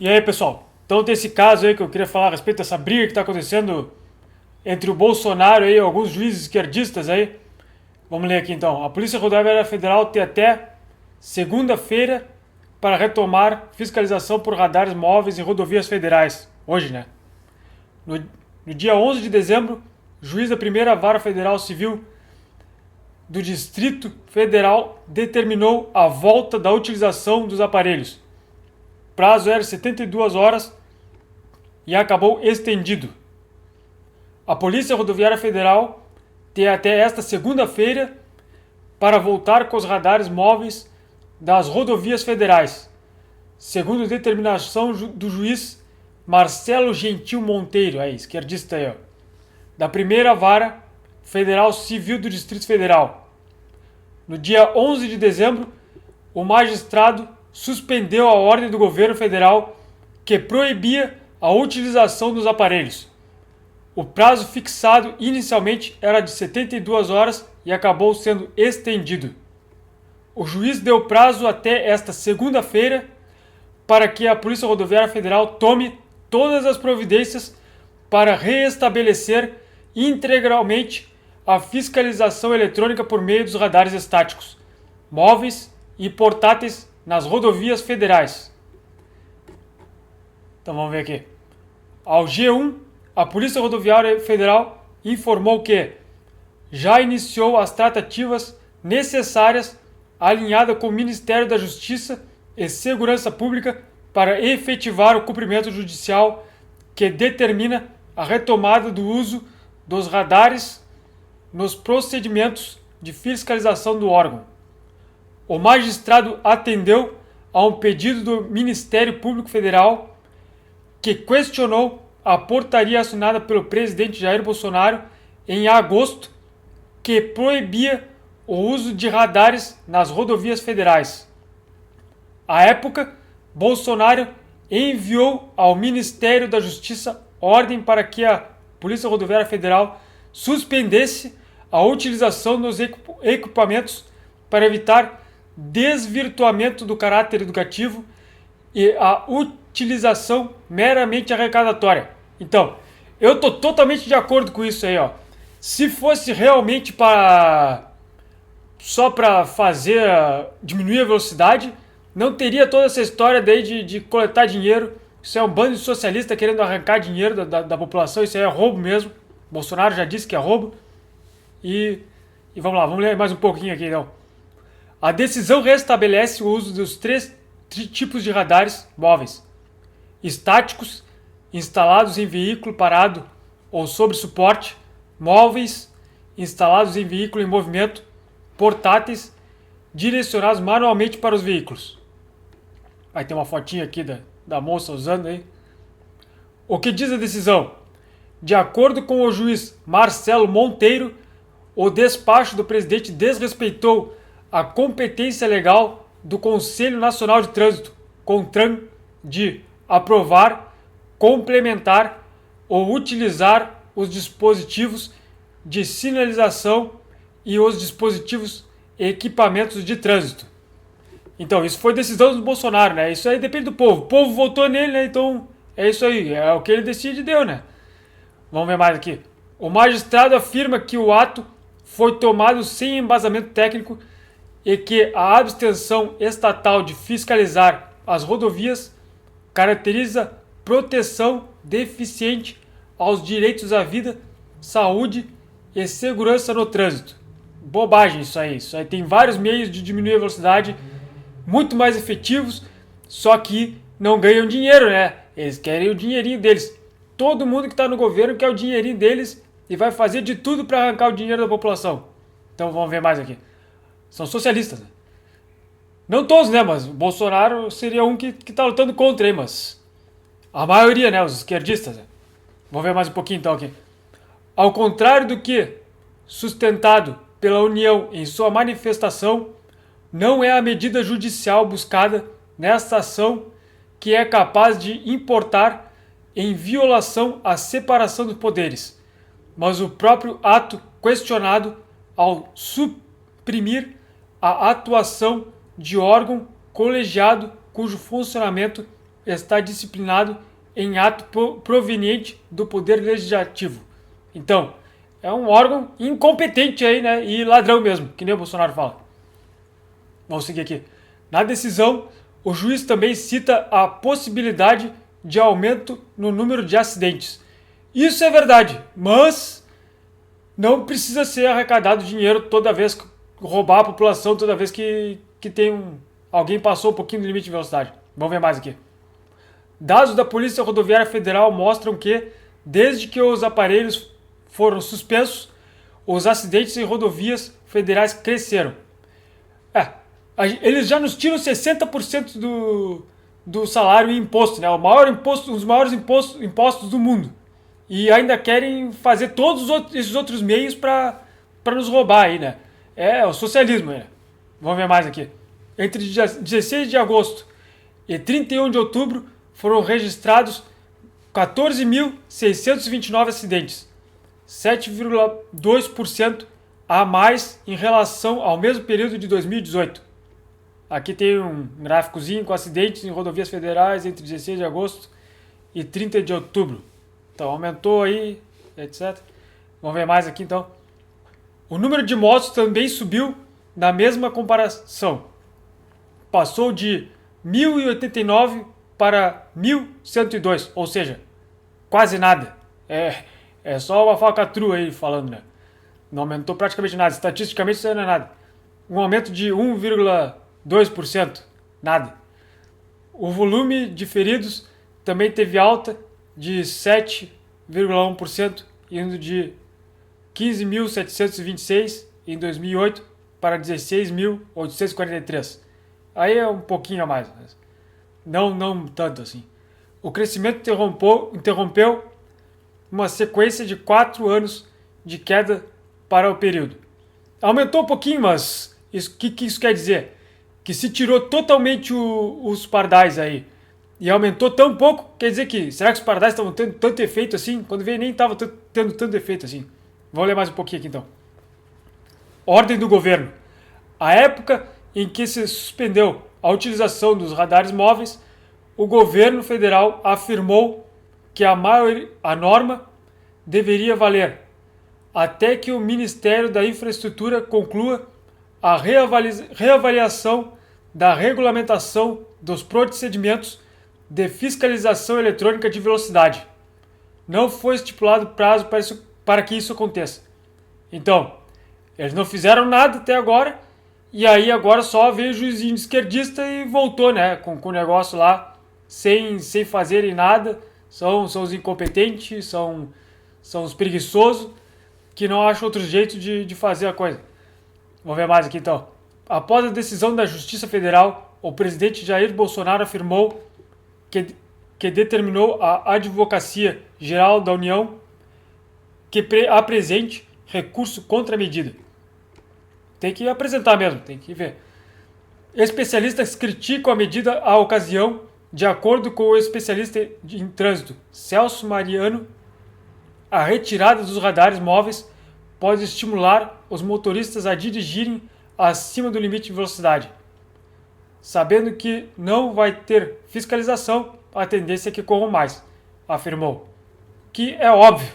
E aí, pessoal? Então tem esse caso aí que eu queria falar a respeito dessa briga que está acontecendo entre o Bolsonaro e alguns juízes esquerdistas aí. Vamos ler aqui então. A Polícia Rodoviária Federal tem até segunda-feira para retomar fiscalização por radares móveis em rodovias federais. Hoje, né? No dia 11 de dezembro, o juiz da primeira Vara Federal Civil do Distrito Federal determinou a volta da utilização dos aparelhos. O prazo era 72 horas e acabou estendido. A Polícia Rodoviária Federal tem até esta segunda-feira para voltar com os radares móveis das rodovias federais, segundo determinação do juiz Marcelo Gentil Monteiro, esquerdista aí, da primeira Vara Federal Civil do Distrito Federal. No dia 11 de dezembro, o magistrado suspendeu a ordem do governo federal que proibia a utilização dos aparelhos. O prazo fixado inicialmente era de 72 horas e acabou sendo estendido. O juiz deu prazo até esta segunda-feira para que a Polícia Rodoviária Federal tome todas as providências para reestabelecer integralmente a fiscalização eletrônica por meio dos radares estáticos, móveis e portáteis nas rodovias federais. Então vamos ver aqui. Ao G1, a Polícia Rodoviária Federal informou que já iniciou as tratativas necessárias alinhada com o Ministério da Justiça e Segurança Pública para efetivar o cumprimento judicial que determina a retomada do uso dos radares nos procedimentos de fiscalização do órgão. O magistrado atendeu a um pedido do Ministério Público Federal que questionou a portaria assinada pelo presidente Jair Bolsonaro em agosto que proibia o uso de radares nas rodovias federais. À época, Bolsonaro enviou ao Ministério da Justiça ordem para que a Polícia Rodoviária Federal suspendesse a utilização dos equipamentos para evitar desvirtuamento do caráter educativo e a utilização meramente arrecadatória. Então, eu tô totalmente de acordo com isso aí, ó. Se fosse realmente só para fazer diminuir a velocidade, não teria toda essa história daí de coletar dinheiro. Isso é um bando de socialista querendo arrancar dinheiro da população. Isso aí é roubo mesmo. Bolsonaro já disse que é roubo. E vamos lá, vamos ler mais um pouquinho aqui então. A decisão restabelece o uso dos três tipos de radares móveis: estáticos, instalados em veículo parado ou sob suporte; móveis, instalados em veículo em movimento; portáteis, direcionados manualmente para os veículos. Vai ter uma fotinha aqui da moça usando aí. O que diz a decisão? De acordo com o juiz Marcelo Monteiro, o despacho do presidente desrespeitou a competência legal do Conselho Nacional de Trânsito, CONTRAN, de aprovar, complementar ou utilizar os dispositivos de sinalização e os dispositivos e equipamentos de trânsito. Então, isso foi decisão do Bolsonaro, né? Isso aí depende do povo. O povo votou nele, né? Então, é isso aí. É o que ele decide e deu, né? Vamos ver mais aqui. O magistrado afirma que o ato foi tomado sem embasamento técnico e que a abstenção estatal de fiscalizar as rodovias caracteriza proteção deficiente aos direitos à vida, saúde e segurança no trânsito. Bobagem isso aí. Isso aí tem vários meios de diminuir a velocidade muito mais efetivos, só que não ganham dinheiro, né? Eles querem o dinheirinho deles. Todo mundo que está no governo quer o dinheirinho deles e vai fazer de tudo para arrancar o dinheiro da população. Então vamos ver mais aqui. São socialistas, né? Não todos, né? Mas o Bolsonaro seria um que tá lutando contra aí, mas a maioria, né? Os esquerdistas, né? Vamos ver mais um pouquinho então aqui. Ao contrário do que sustentado pela União em sua manifestação, não é a medida judicial buscada nesta ação que é capaz de importar em violação à separação dos poderes, mas o próprio ato questionado ao suprimir a atuação de órgão colegiado cujo funcionamento está disciplinado em ato proveniente do Poder Legislativo. Então, é um órgão incompetente aí, né? E ladrão mesmo, que nem o Bolsonaro fala. Vamos seguir aqui. Na decisão, o juiz também cita a possibilidade de aumento no número de acidentes. Isso é verdade, mas não precisa ser arrecadado dinheiro toda vez que roubar a população, toda vez que tem alguém passou um pouquinho do limite de velocidade. Vamos ver mais aqui. Dados da Polícia Rodoviária Federal mostram que, desde que os aparelhos foram suspensos, os acidentes em rodovias federais cresceram. Eles já nos tiram 60% do salário em imposto, né? Os maiores impostos do mundo. E ainda querem fazer todos esses outros meios para nos roubar aí, né? É o socialismo, né? Vamos ver mais aqui. Entre 16 de agosto e 31 de outubro foram registrados 14.629 acidentes, 7,2% a mais em relação ao mesmo período de 2018. Aqui tem um gráficozinho com acidentes em rodovias federais entre 16 de agosto e 30 de outubro. Então aumentou aí, etc. Vamos ver mais aqui então. O número de mortos também subiu na mesma comparação. Passou de 1.089 para 1.102, ou seja, quase nada. É só uma falcatrua aí falando, né? Não aumentou praticamente nada. Estatisticamente isso não é nada. Um aumento de 1,2%, nada. O volume de feridos também teve alta de 7,1%, indo de 15.726 em 2008 para 16.843. Aí é um pouquinho a mais, mas não tanto assim. O crescimento interrompeu uma sequência de 4 anos de queda para o período. Aumentou um pouquinho, mas o que isso quer dizer? Que se tirou totalmente os pardais aí e aumentou tão pouco, quer dizer que, será que os pardais estavam tendo tanto efeito assim? Quando veio nem estava tendo tanto efeito assim. Vamos ler mais um pouquinho aqui então. Ordem do governo. A época em que se suspendeu a utilização dos radares móveis, o governo federal afirmou que a norma deveria valer até que o Ministério da Infraestrutura conclua a reavaliação da regulamentação dos procedimentos de fiscalização eletrônica de velocidade. Não foi estipulado prazo para que isso aconteça. Então, eles não fizeram nada até agora, e aí agora só veio o juizinho esquerdista e voltou, né, com o negócio lá, sem fazerem nada. São os incompetentes, são os preguiçosos, que não acham outro jeito de fazer a coisa. Vamos ver mais aqui então. Após a decisão da Justiça Federal, o presidente Jair Bolsonaro afirmou que determinou à Advocacia Geral da União que apresente recurso contra a medida. Tem que apresentar mesmo, tem que ver. Especialistas criticam a medida à ocasião. De acordo com o especialista em trânsito Celso Mariano, a retirada dos radares móveis pode estimular os motoristas a dirigirem acima do limite de velocidade. Sabendo que não vai ter fiscalização, a tendência é que corram mais, afirmou. Que é óbvio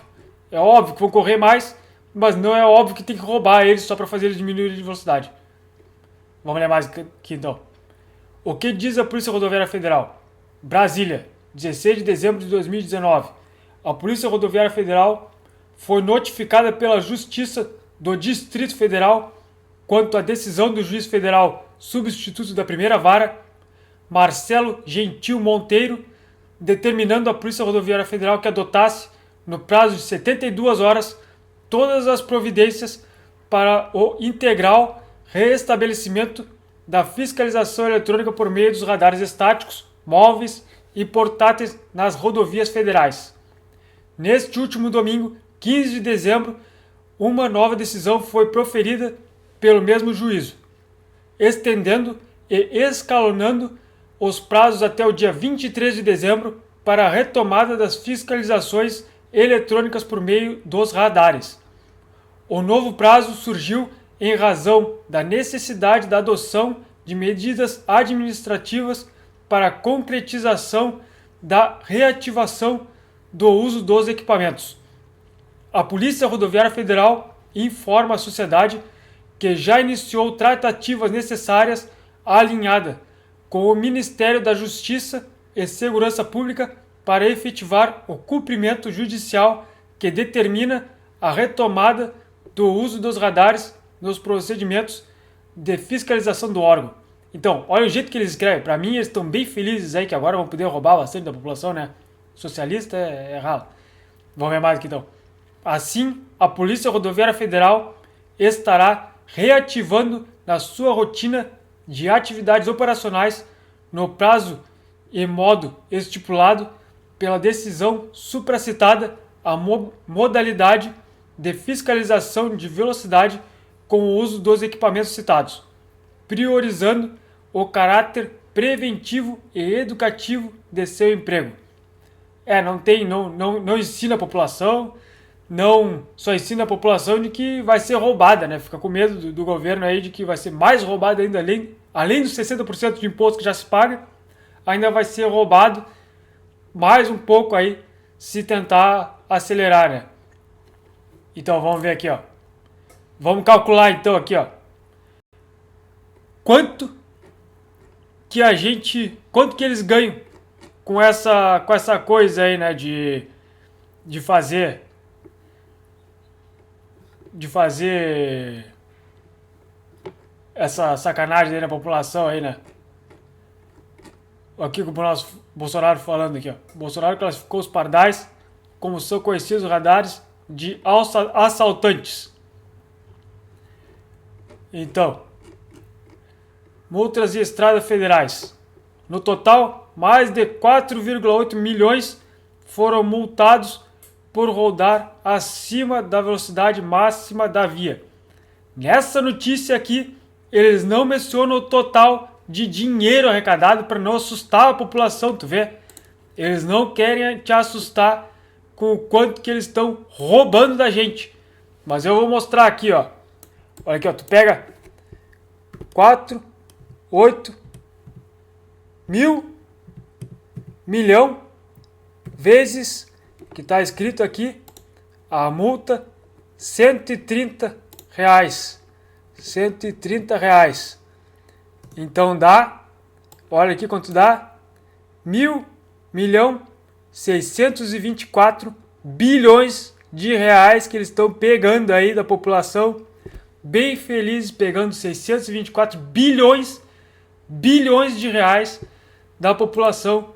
que vão correr mais, mas não é óbvio que tem que roubar eles só para fazer eles diminuírem de velocidade. Vamos ler mais aqui então. O que diz a Polícia Rodoviária Federal? Brasília, 16 de dezembro de 2019. A Polícia Rodoviária Federal foi notificada pela Justiça do Distrito Federal quanto à decisão do juiz federal substituto da primeira vara, Marcelo Gentil Monteiro, determinando à Polícia Rodoviária Federal que adotasse, no prazo de 72 horas, todas as providências para o integral reestabelecimento da fiscalização eletrônica por meio dos radares estáticos, móveis e portáteis nas rodovias federais. Neste último domingo, 15 de dezembro, uma nova decisão foi proferida pelo mesmo juízo, estendendo e escalonando os prazos até o dia 23 de dezembro para a retomada das fiscalizações eletrônicas por meio dos radares. O novo prazo surgiu em razão da necessidade da adoção de medidas administrativas para a concretização da reativação do uso dos equipamentos. A Polícia Rodoviária Federal informa a sociedade que já iniciou tratativas necessárias alinhada com o Ministério da Justiça e Segurança Pública para efetivar o cumprimento judicial que determina a retomada do uso dos radares nos procedimentos de fiscalização do órgão. Então, olha o jeito que eles escrevem. Para mim, eles estão bem felizes aí que agora vão poder roubar bastante da população, né? Socialista é ralo. Vamos ver mais aqui então. Assim, a Polícia Rodoviária Federal estará reativando na sua rotina de atividades operacionais no prazo e modo estipulado pela decisão supracitada a modalidade de fiscalização de velocidade com o uso dos equipamentos citados, priorizando o caráter preventivo e educativo de seu emprego. Não ensina a população, não só ensina a população de que vai ser roubada, né? Fica com medo do governo aí de que vai ser mais roubado ainda, além dos 60% de imposto que já se paga, ainda vai ser roubado mais um pouco aí se tentar acelerar, né? Então vamos ver aqui, ó. Vamos calcular então aqui, ó. Quanto que eles ganham com essa coisa aí, né, de fazer essa sacanagem aí na população aí, né? Aqui com o nosso Bolsonaro falando aqui, ó. Bolsonaro classificou os pardais como são conhecidos radares de assaltantes. Então, multas e estradas federais. No total, mais de 4,8 milhões foram multados por rodar acima da velocidade máxima da via. Nessa notícia aqui, eles não mencionam o total de dinheiro arrecadado para não assustar a população, tu vê? Eles não querem te assustar com o quanto que eles estão roubando da gente. Mas eu vou mostrar aqui, ó. Olha aqui, ó. Tu pega 8 milhão vezes, que está escrito aqui, a multa, 130 reais. 130 reais. Então dá, olha aqui quanto dá, 1.624 bilhões de reais que eles estão pegando aí da população, bem felizes, pegando 624 bilhões de reais da população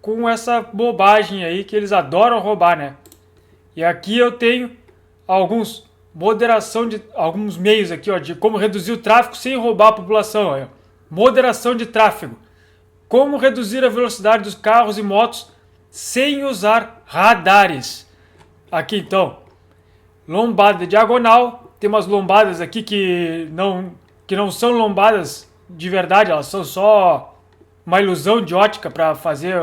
com essa bobagem aí que eles adoram roubar, né? E aqui eu tenho alguns meios aqui, ó, de como reduzir o tráfego sem roubar a população, ó. Moderação de tráfego. Como reduzir a velocidade dos carros e motos sem usar radares. Aqui então, lombada diagonal. Tem umas lombadas aqui que não são lombadas de verdade, elas são só uma ilusão de ótica para fazer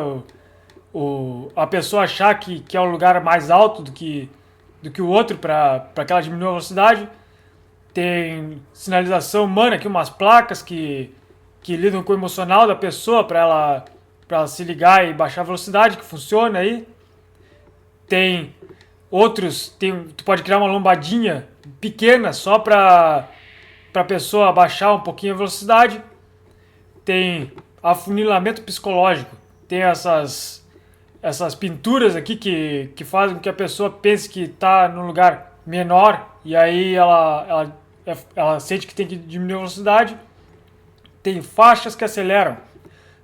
a pessoa achar que é um lugar mais alto do que o outro para que ela diminua a velocidade. Tem sinalização humana aqui, umas placas que lidam com o emocional da pessoa para ela se ligar e baixar a velocidade, que funciona aí. Tem outros, tu pode criar uma lombadinha pequena só para a pessoa baixar um pouquinho a velocidade. Tem afunilamento psicológico, tem essas pinturas aqui que fazem com que a pessoa pense que está num lugar menor e aí ela sente que tem que diminuir a velocidade. Tem faixas que aceleram,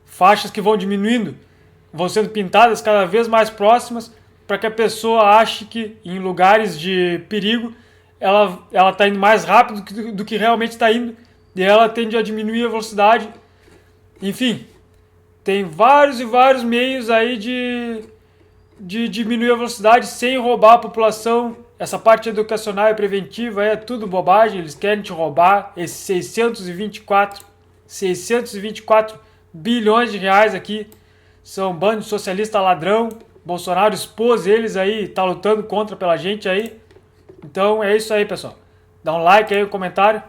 faixas que vão diminuindo, vão sendo pintadas cada vez mais próximas para que a pessoa ache que em lugares de perigo ela está indo mais rápido do que realmente está indo e ela tende a diminuir a velocidade. Enfim, tem vários e vários meios aí de diminuir a velocidade sem roubar a população. Essa parte educacional e preventiva é tudo bobagem, eles querem te roubar esses 624 bilhões de reais aqui. São um bando de socialista ladrão. Bolsonaro expôs eles aí, tá lutando contra pela gente aí. Então é isso aí, pessoal. Dá um like aí, um comentário.